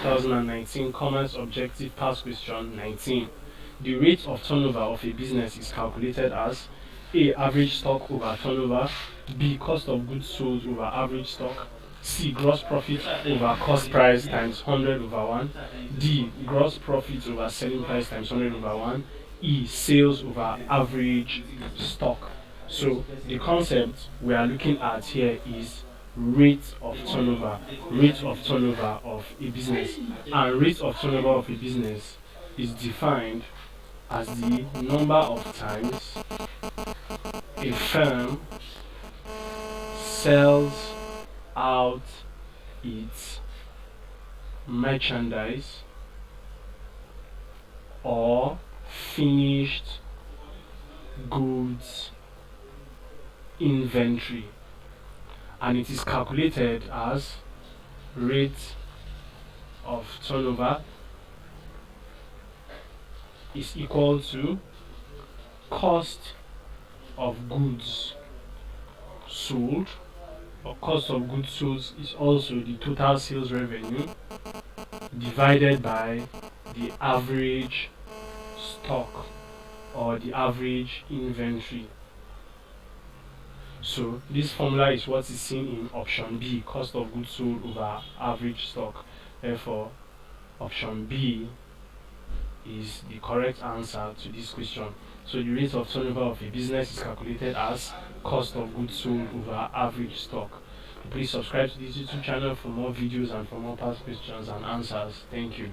2019 Commerce Objective Past Question 19. The rate of turnover of a business is calculated as A. Average stock over turnover, B. Cost of goods sold over average stock, C. Gross profit over cost price times 100 over 1, D. Gross profit over selling price times 100 over 1, E. Sales over average stock. So the concept we are looking at here is rate of turnover of a business, and rate of turnover of a business is defined as the number of times a firm sells out its merchandise or finished goods inventory, and it is calculated as rate of turnover is equal to cost of goods sold, or cost of goods sold is also the total sales revenue divided by the average stock or the average inventory. So this formula is what is seen in option B, cost of goods sold over average stock. Therefore, option B is the correct answer to this question. So the rate of turnover of a business is calculated as cost of goods sold over average stock. Please subscribe to this YouTube channel for more videos and for more past questions and answers. Thank you.